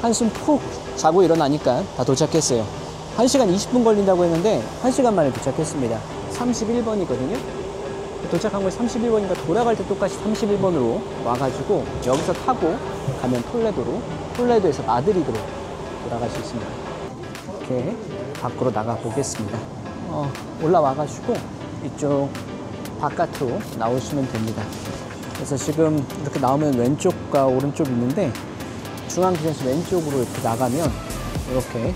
한숨 푹 자고 일어나니까 다 도착했어요. 1시간 20분 걸린다고 했는데 1시간 만에 도착했습니다. 31번이거든요. 도착한 걸 31번이니까 돌아갈 때 똑같이 31번으로 와가지고 여기서 타고 가면 톨레도로, 톨레도에서 마드리드로 돌아갈 수 있습니다. 이렇게 밖으로 나가 보겠습니다. 올라와가지고 이쪽 바깥으로 나오시면 됩니다. 그래서 지금 이렇게 나오면 왼쪽과 오른쪽이 있는데 중앙기장에서 왼쪽으로 이렇게 나가면 이렇게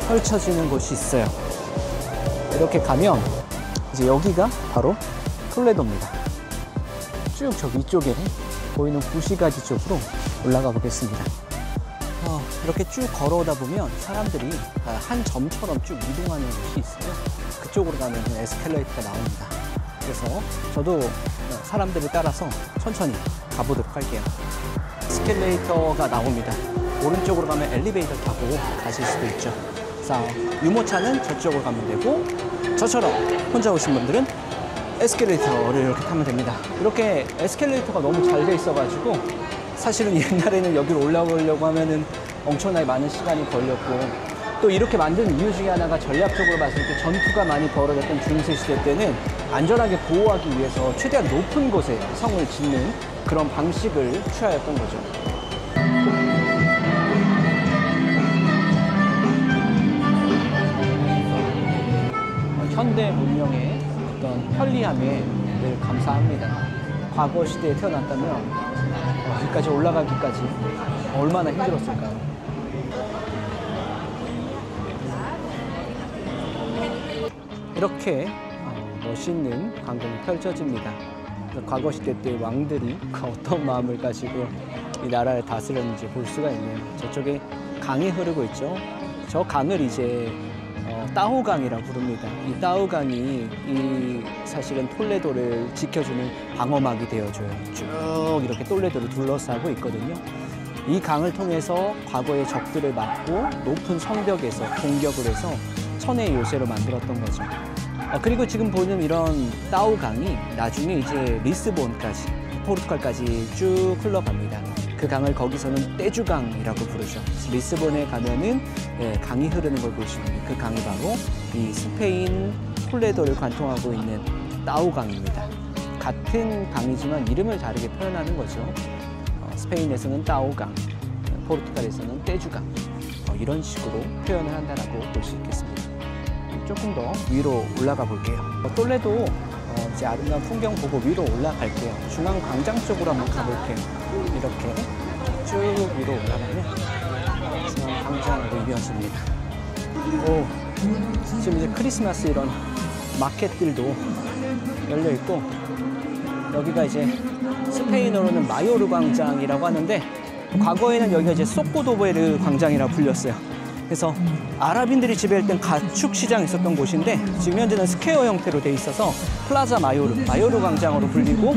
펼쳐지는 곳이 있어요. 이렇게 가면 이제 여기가 바로 톨레도입니다. 쭉 저 위쪽에 보이는 구시가지 쪽으로 올라가 보겠습니다. 이렇게 쭉 걸어오다 보면 사람들이 한 점처럼 쭉 이동하는 곳이 있어요. 그쪽으로 가면 에스컬레이터가 나옵니다. 그래서 저도 사람들을 따라서 천천히 가보도록 할게요. 에스컬레이터가 나옵니다. 오른쪽으로 가면 엘리베이터 타고 가실 수도 있죠. 자, 유모차는 저쪽으로 가면 되고 저처럼 혼자 오신 분들은 에스컬레이터를 이렇게 타면 됩니다. 이렇게 에스컬레이터가 너무 잘 돼 있어가지고 사실은 옛날에는 여기로 올라오려고 하면은 엄청나게 많은 시간이 걸렸고 또 이렇게 만든 이유 중에 하나가 전략적으로 봤을 때 전투가 많이 벌어졌던 중세 시대 때는 안전하게 보호하기 위해서 최대한 높은 곳에 성을 짓는 그런 방식을 취하였던 거죠. 현대 문명의 어떤 편리함에 늘 감사합니다. 과거 시대에 태어났다면 여기까지 올라가기까지 얼마나 힘들었을까요? 이렇게 멋있는 광경이 펼쳐집니다. 과거 시대 때 왕들이 어떤 마음을 가지고 이 나라를 다스렸는지 볼 수가 있네요. 저쪽에 강이 흐르고 있죠. 저 강을 이제 따오강이라고 부릅니다. 이 따오강이 사실은 톨레도를 지켜주는 방어막이 되어줘요. 쭉 이렇게 톨레도를 둘러싸고 있거든요. 이 강을 통해서 과거의 적들을 막고 높은 성벽에서 공격을 해서 천의 요새로 만들었던 거죠. 그리고 지금 보는 이런 따오강이 나중에 이제 리스본까지, 포르투갈까지 쭉 흘러갑니다. 그 강을 거기서는 떼주강이라고 부르죠. 리스본에 가면은 강이 흐르는 걸 볼 수 있는 그 강이 바로 이 스페인 톨레도를 관통하고 있는 따오강입니다. 같은 강이지만 이름을 다르게 표현하는 거죠. 스페인에서는 따오강, 포르투갈에서는 떼주강, 이런 식으로 표현을 한다라고 볼 수 있겠습니다. 조금 더 위로 올라가 볼게요. 톨레도 이제 아름다운 풍경 보고 위로 올라갈게요. 중앙 광장 쪽으로 한번 가볼게요. 이렇게 쭉 위로 올라가면 중앙 광장으로 이어집니다. 지금 이제 크리스마스 이런 마켓들도 열려 있고 여기가 이제 스페인어로는 마요르 광장이라고 하는데 과거에는 여기가 이제 소코도베르 광장이라고 불렸어요. 그래서 아랍인들이 지배할 땐 가축 시장이 있었던 곳인데 지금 현재는 스퀘어 형태로 돼 있어서 플라자 마요르 광장으로 불리고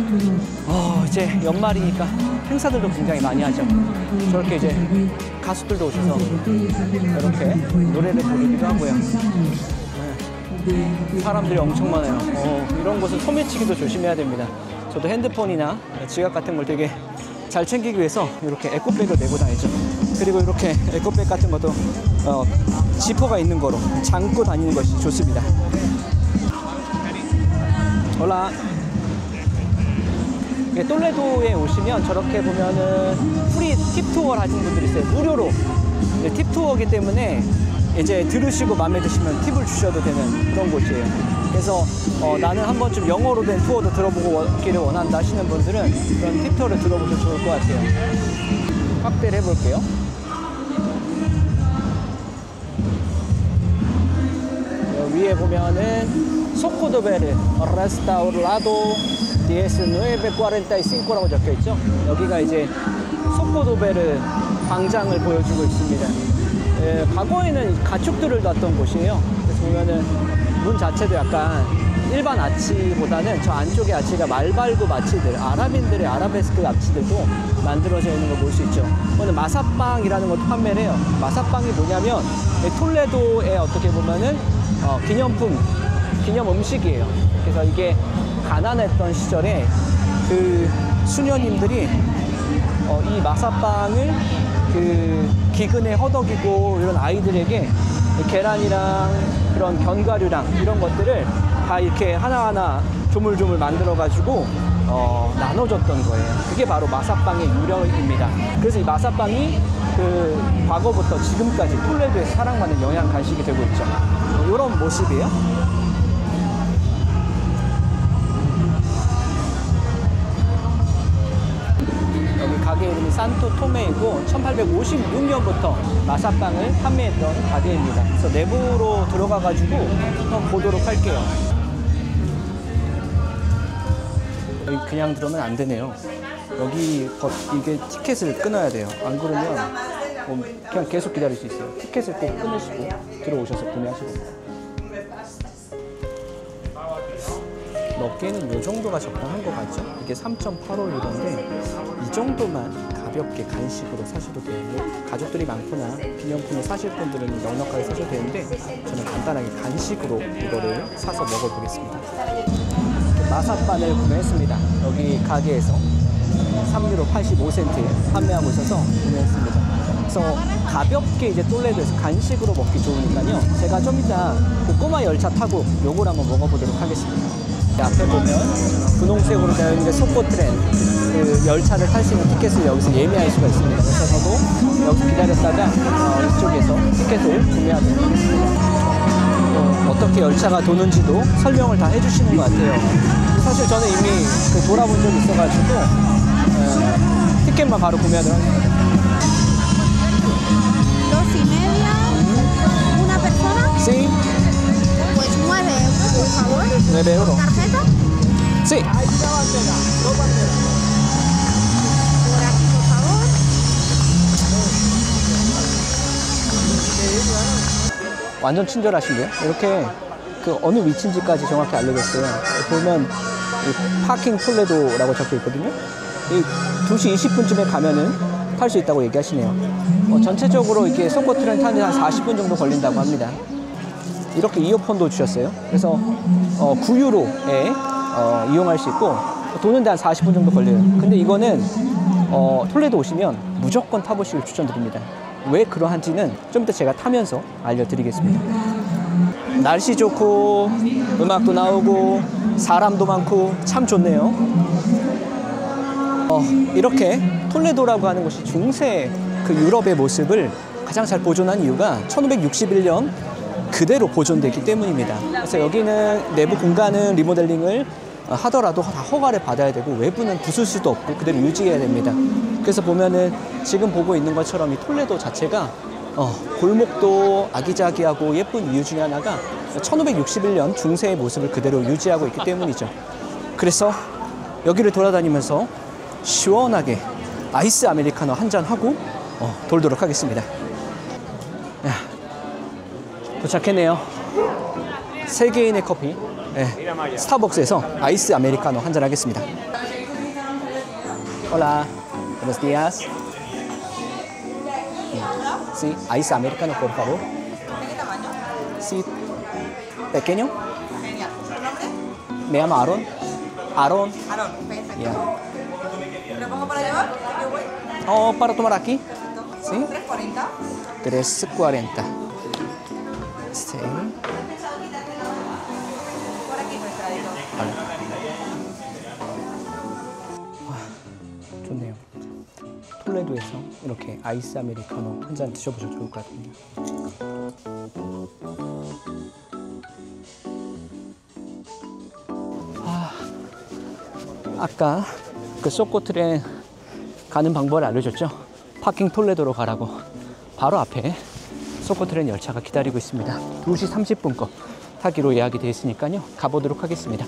이제 연말이니까 행사들도 굉장히 많이 하죠. 저렇게 이제 가수들도 오셔서 이렇게 노래를 부르기도 하고요. 사람들이 엄청 많아요. 이런 곳은 소매치기도 조심해야 됩니다. 저도 핸드폰이나 지갑 같은 걸 되게 잘 챙기기 위해서 이렇게 에코백을 메고 다니죠. 그리고 이렇게 에코백 같은 것도 지퍼가 있는 거로 잠고 다니는 것이 좋습니다. 올라. 톨레도에 오시면 저렇게 보면은 프리 팁 투어를 하시는 분들이 있어요. 무료로 팁 투어이기 때문에 이제 들으시고 마음에 드시면 팁을 주셔도 되는 그런 곳이에요. 그래서 나는 한 번쯤 영어로 된 투어도 들어보기를 원한다 하시는 분들은 그런 팁 투어를 들어보셔도 좋을 것 같아요. 확대를 해볼게요. 위에 보면은 소코도베르 레스타우라도 DS 945라고 적혀 있죠. 여기가 이제 소코도베르 광장을 보여주고 있습니다. 과거에는 가축들을 놨던 곳이에요. 그래서 보면은 문 자체도 약간 일반 아치보다는 저 안쪽에 아치가 말발굽 아치들, 아랍인들의 아라베스크 아치들도 만들어져 있는 걸 볼 수 있죠. 오늘 마사빵이라는 것도 판매를 해요. 마사빵이 뭐냐면 톨레도에 어떻게 보면은 기념 음식이에요. 그래서 이게 가난했던 시절에 그 수녀님들이 이 마사빵을 그 기근에 허덕이고 이런 아이들에게 계란이랑 그런 견과류랑 이런 것들을 다 이렇게 하나하나 조물조물 만들어가지고 나눠줬던 거예요. 그게 바로 마사빵의 유래입니다. 그래서 이 마사빵이 그 과거부터 지금까지 톨레도에서 사랑받는 영양 간식이 되고 있죠. 이런 모습이에요. 여기 가게 이름이 산토 토메이고 1856년부터 마사빵을 판매했던 가게입니다. 그래서 내부로 들어가가지고 한번 보도록 할게요. 여기 그냥 들어오면 안 되네요. 여기 이게 티켓을 끊어야 돼요. 안 그러면 그냥 계속 기다릴 수 있어요. 티켓을 꼭 끊으시고 들어오셔서 구매하시고. 어깨는 이 정도가 적당한 것 같죠? 이게 3.85유로인데 이 정도만 가볍게 간식으로 사셔도 돼요. 가족들이 많거나 기념품을 사실 분들은 넉넉하게 사셔도 되는데 저는 간단하게 간식으로 이거를 사서 먹어보겠습니다. 마사빵을 구매했습니다. 여기 가게에서 3유로 85센트에 판매하고 있어서 구매했습니다. 그래서 가볍게 이제 톨레도에서 간식으로 먹기 좋으니까요. 제가 좀 이따 그 꼬마 열차 타고 요걸 한번 먹어보도록 하겠습니다. 앞에 보면 분홍색으로 되어 있는 게 소코트렌 그 열차를 탈 수 있는 티켓을 여기서 예매할 수가 있습니다. 그래서 저도 여기서 기다렸다가 이쪽에서 티켓을 구매하도록 하겠습니다. 어떻게 열차가 도는지도 설명을 다 해주시는 것 같아요. 사실 저는 이미 그 돌아본 적이 있어가지고 티켓만 바로 구매하도록 하겠습니다. 2.5 una persona. Sí. Pues 9 euros, por favor. 9 euros. ¿Tarjeta? Sí. Por aquí, por favor. 완전 친절하신데요? 이렇게 그 어느 위치인지까지 정확히 알려줬어요. 보면 이 파킹 톨레도라고 적혀 있거든요. 이 2시 20분쯤에 가면은 탈 수 있다고 얘기하시네요. 전체적으로 이렇게 소코트렌 타는데 한 40분 정도 걸린다고 합니다. 이렇게 이어폰도 주셨어요. 그래서 9유로에 이용할 수 있고 도는데 한 40분 정도 걸려요. 근데 이거는 톨레도 오시면 무조건 타보시길 추천드립니다. 왜 그러한지는 좀 이따 제가 타면서 알려드리겠습니다. 날씨 좋고 음악도 나오고 사람도 많고 참 좋네요. 이렇게 톨레도라고 하는 곳이 중세 그 유럽의 모습을 가장 잘 보존한 이유가 1561년 그대로 보존되기 때문입니다. 그래서 여기는 내부 공간은 리모델링을 하더라도 다 허가를 받아야 되고 외부는 부술 수도 없고 그대로 유지해야 됩니다. 그래서 보면은 지금 보고 있는 것처럼 이 톨레도 자체가 골목도 아기자기하고 예쁜 이유 중에 하나가 1561년 중세의 모습을 그대로 유지하고 있기 때문이죠. 그래서 여기를 돌아다니면서 시원하게 아이스 아메리카노 한잔 하고 돌도록 하겠습니다. 야, 도착했네요. 세계인의 커피, 스타벅스에서 아이스 아메리카노 한잔 하겠습니다. Hola, buenos días. Sí, ice americano, por favor. Sí, pequeño. Me llamo Aaron. Aaron. Yeah. ¿Lo pongo para llevar? ¿Qué voy? Para tomar aquí. Sí. 3.40. 3.40. Sí. Por aquí, nuestradito. Vale. 좋네요. 톨레도에서 이렇게 아이스 아메리카노 한 잔 드셔보셔도 좋을 것 같습니다. 아까 그 소코트렌 가는 방법을 알려줬죠? 파킹 톨레도로 가라고. 바로 앞에 소코트렌 열차가 기다리고 있습니다. 2시 30분 거 타기로 예약이 되어 있으니까요. 가보도록 하겠습니다.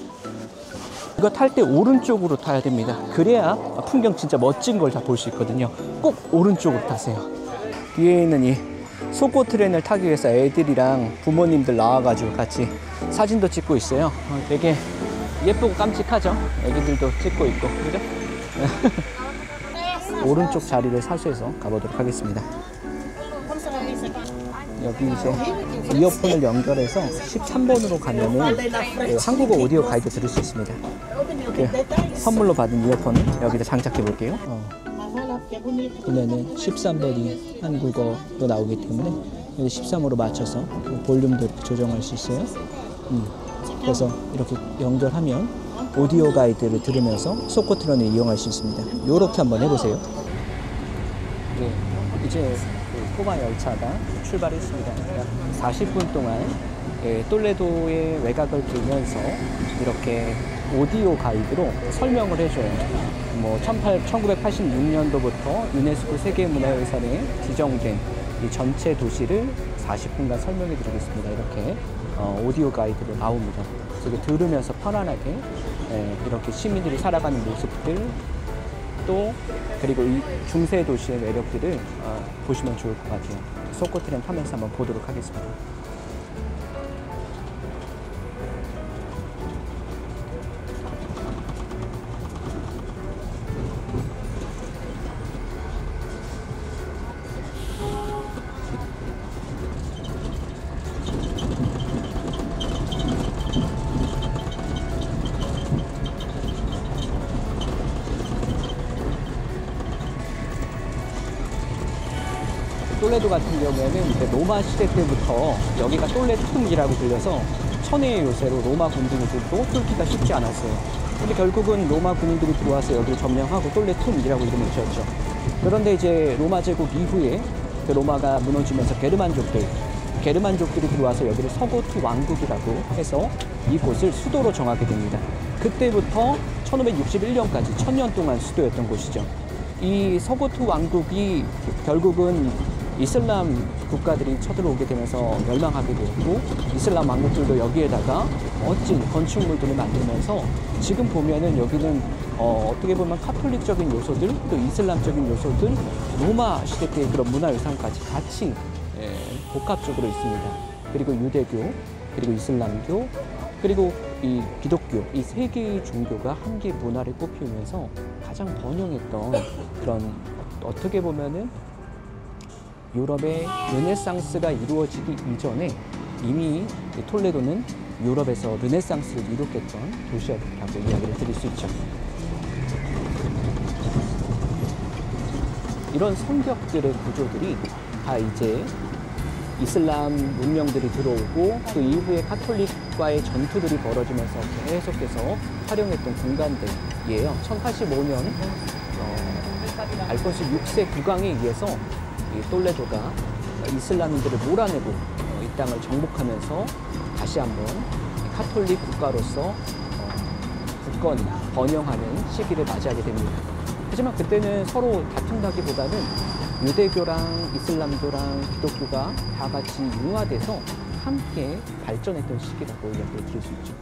이거 탈 때 오른쪽으로 타야 됩니다. 그래야 풍경 진짜 멋진 걸 다 볼 수 있거든요. 꼭 오른쪽으로 타세요. 뒤에 있는 이 소코트렌을 타기 위해서 애들이랑 부모님들 나와가지고 같이 사진도 찍고 있어요. 되게 예쁘고 깜찍하죠? 애기들도 찍고 있고, 그죠? 오른쪽 자리를 사수해서 가보도록 하겠습니다. 여기 이제 이어폰을 연결해서 13번으로 가면은 그 한국어 오디오 가이드 들을 수 있습니다. 선물로 받은 이어폰을 여기다 장착해 볼게요. 보면은 13번이 한국어로 나오기 때문에 13으로 맞춰서 볼륨도 이렇게 조정할 수 있어요. 그래서 이렇게 연결하면 오디오 가이드를 들으면서 소코트런을 이용할 수 있습니다. 이렇게 한번 해보세요. 네, 이제 그 꼬마 열차가 출발했습니다. 40분 동안 똘레도의 외곽을 돌면서 이렇게 오디오 가이드로 설명을 해줘요. 뭐 1986년도부터 유네스코 세계문화유산에 지정된 이 전체 도시를 40분간 설명해 드리고 있습니다. 이렇게 오디오 가이드로 나옵니다. 그래서 들으면서 편안하게 이렇게 시민들이 살아가는 모습들 또 그리고 이 중세 도시의 매력들을 보시면 좋을 것 같아요. 소코트렌 타면서 한번 보도록 하겠습니다. 똘레도 같은 경우에는 이제 로마 시대 때부터 여기가 똘레툼이라고 불려서 천혜의 요새로 로마 군인들도 뚫기가 쉽지 않았어요. 근데 결국은 로마 군인들이 들어와서 여기를 점령하고 똘레툼이라고 이름을 지었죠. 그런데 이제 로마 제국 이후에 그 로마가 무너지면서 게르만족들이 들어와서 여기를 서고트 왕국이라고 해서 이곳을 수도로 정하게 됩니다. 그때부터 1561년까지 1000년 동안 수도였던 곳이죠. 이 서고트 왕국이 결국은 이슬람 국가들이 쳐들어오게 되면서 멸망하게 되었고 이슬람 왕국들도 여기에다가 멋진 건축물들을 만들면서 지금 보면은 여기는 어떻게 보면 카톨릭적인 요소들 또 이슬람적인 요소들 로마 시대 때의 그런 문화유산까지 같이 복합적으로 있습니다. 그리고 유대교 그리고 이슬람교 그리고 이 기독교 이 세 개의 종교가 한 개의 문화를 꽃피우면서 가장 번영했던 그런 어떻게 보면은 유럽의 르네상스가 이루어지기 이전에 이미 톨레도는 유럽에서 르네상스를 이룩했던 도시였다고 이야기를 드릴 수 있죠. 이런 성벽들의 구조들이 다 이제 이슬람 문명들이 들어오고 그 이후에 카톨릭과의 전투들이 벌어지면서 계속해서 활용했던 공간들이에요. 1085년 알폰소 6세 국왕에 의해서 이 똘레도가 이슬람인들을 몰아내고 이 땅을 정복하면서 다시 한번 카톨릭 국가로서 굳건히 번영하는 시기를 맞이하게 됩니다. 하지만 그때는 서로 다툰다기보다는 유대교랑 이슬람교랑 기독교가 다 같이 융화돼서 함께 발전했던 시기라고 이야기를 드릴 수 있죠.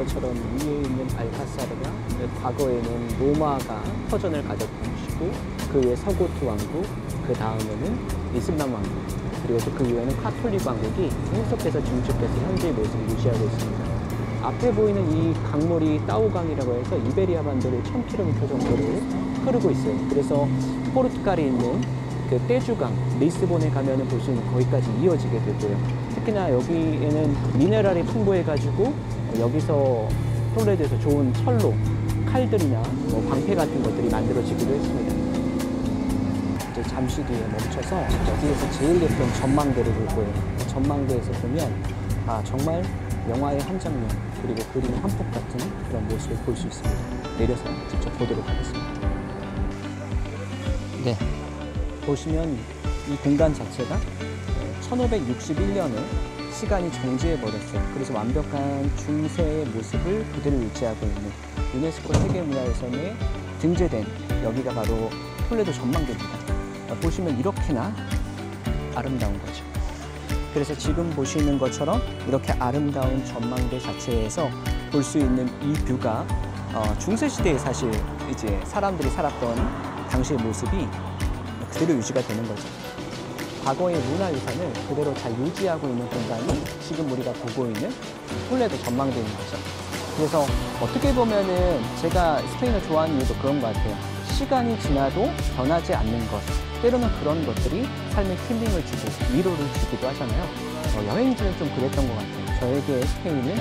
것처럼 위에 있는 알카사르가 과거에는 로마가 터전을 가졌던 곳이고 그 위에 서고트 왕국, 그 다음에는 이슬람 왕국, 그리고 또 그 이후에는 카톨릭 왕국이 계속해서 증축해서 현재의 모습을 유지하고 있습니다. 앞에 보이는 이 강물이 따오강이라고 해서 이베리아 반도를 1000km 정도를 흐르고 있어요. 그래서 포르투갈에 있는 그 떼주강, 리스본에 가면은 볼 수 있는 거기까지 이어지게 되고요. 특히나 여기에는 미네랄이 풍부해가지고 여기서 톨레도에서 좋은 철로, 칼들이나 뭐 방패 같은 것들이 만들어지기도 했습니다. 이제 잠시 뒤에 멈춰서 여기에서 제일 예쁜 전망대를 볼 거예요. 전망대에서 보면 정말 영화의 한 장면 그리고 그림의 한 폭 같은 그런 모습을 볼 수 있습니다. 내려서 직접 보도록 하겠습니다. 네, 보시면 이 공간 자체가 1561년에 시간이 정지해버렸어요. 그래서 완벽한 중세의 모습을 그대로 유지하고 있는 유네스코 세계문화유산에 등재된 여기가 바로 톨레도 전망대입니다. 보시면 이렇게나 아름다운 거죠. 그래서 지금 보시는 것처럼 이렇게 아름다운 전망대 자체에서 볼 수 있는 이 뷰가 중세시대에 사실 이제 사람들이 살았던 당시의 모습이 그대로 유지가 되는 거죠. 과거의 문화유산을 그대로 잘 유지하고 있는 공간이 지금 우리가 보고 있는 톨레도 전망대인 거죠. 그래서 어떻게 보면은 제가 스페인을 좋아하는 이유도 그런 것 같아요. 시간이 지나도 변하지 않는 것. 때로는 그런 것들이 삶에 힐링을 주고 위로를 주기도 하잖아요. 여행지는 좀 그랬던 것 같아요. 저에게 스페인은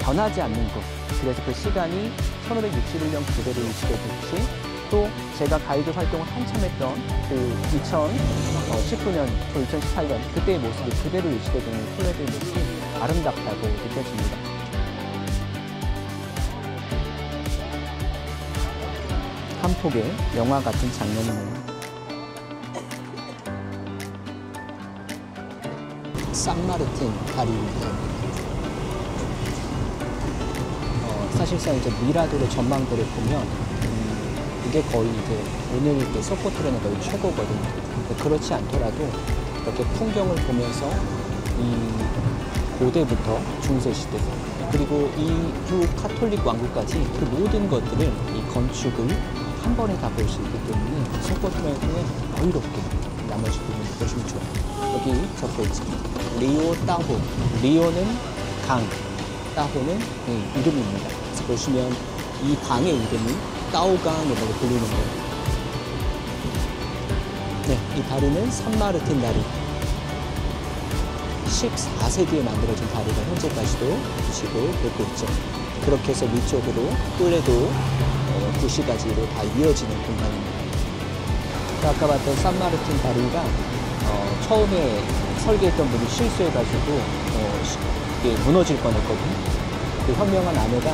변하지 않는 곳. 그래서 그 시간이 1561년 그대로 유지되듯이 또 제가 가이드 활동을 한참 했던 그 2019년, 또 2018년 그때의 모습이 그대로 유지되고 있는 톨레도의 모습이 아름답다고 느껴집니다. 한 폭의 영화 같은 장면이네요. 산마르틴 다리입니다. 사실상 이제 미라도의 전망대를 보면 이게 거의 이제 오늘 그 소포트레는 거의 최고거든요. 그렇지 않더라도 이렇게 풍경을 보면서 이 고대부터 중세시대 그리고 이후 카톨릭 왕국까지 그 모든 것들을 이 건축을 한 번에 다 볼 수 있기 때문에 소포트레는 여유롭게 나머지 부분을 보시면 좋아요. 여기 적혀있죠. 리오 따호. 리오는 강, 따호는 이름입니다. 그래서 보시면 이 강의 이름이 따오강이라고 불리는 거예요. 네, 이 다리는 산마르틴 다리. 14세기에 만들어진 다리가 현재까지도 구식을 되고 있죠. 그렇게 해서 위쪽으로 톨레도 구시가지로 다 이어지는 공간입니다. 아까 봤던 산마르틴 다리가 처음에 설계했던 분이 실수해가지고 이게 무너질 뻔했거든요. 그 현명한 아내가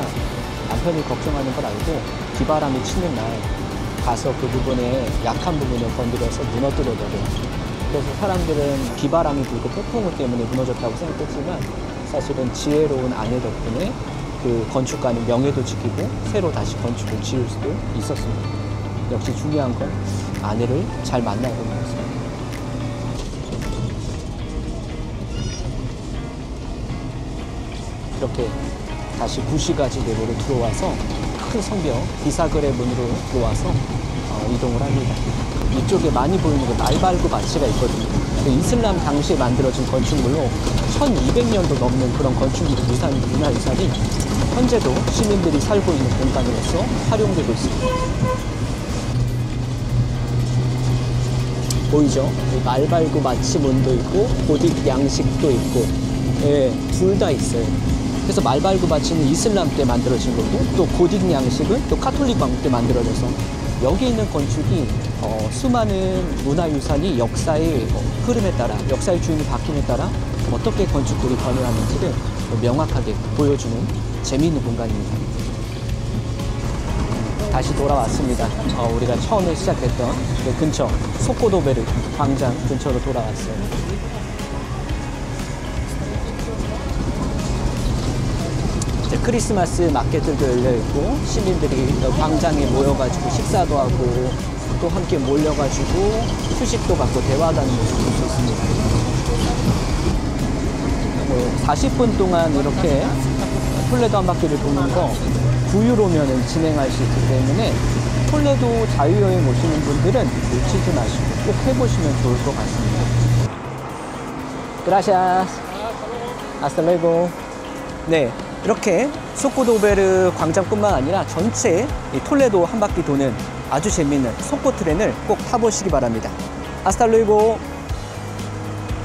남편이 걱정하는 걸 알고 비바람이 치는 날 가서 그 부분에 약한 부분을 건드려서 무너뜨려버려요. 그래서 사람들은 비바람이 불고 폭풍우 때문에 무너졌다고 생각했지만 사실은 지혜로운 아내 덕분에 그 건축가는 명예도 지키고 새로 다시 건축을 지을 수도 있었습니다. 역시 중요한 건 아내를 잘 만나야 되는 것입니다. 이렇게 다시 구시가지 내로로 들어와서 큰 성벽 비사그레 문으로 들어와서 이동을 합니다. 이쪽에 많이 보이는 게 말발구 마치가 있거든요. 이슬람 당시에 만들어진 건축물로 1200년도 넘는 그런 건축 문화유산이 현재도 시민들이 살고 있는 공간으로서 활용되고 있습니다. 보이죠? 말발구 마치 문도 있고 고딕 양식도 있고 둘 다 있어요. 그래서 말발구 마치는 이슬람 때 만들어진 거고 또 고딕 양식은 또 카톨릭 왕국 때 만들어져서 여기 있는 건축이 수많은 문화유산이 역사의 흐름에 따라 역사의 주인이 바뀜에 따라 어떻게 건축들이 변해가는지를 명확하게 보여주는 재미있는 공간입니다. 다시 돌아왔습니다. 우리가 처음에 시작했던 그 근처 소코도베르 광장 근처로 돌아왔어요. 크리스마스 마켓들도 열려있고 시민들이 광장에 모여가지고 식사도 하고 또 함께 몰려가지고 휴식도 갖고 대화도 하는 모습을 볼 수 있습니다. 40분 동안 이렇게 톨레도 한 바퀴를 도는 거 9유로면 진행할 수 있기 때문에 톨레도 자유여행 오시는 분들은 놓치지 마시고 꼭 해보시면 좋을 것 같습니다. Gracias. Hasta luego. 네. 이렇게 소코도베르 광장뿐만 아니라 전체 이 톨레도 한 바퀴 도는 아주 재미있는 소코트렌을 꼭 타보시기 바랍니다. 아스탈루이고.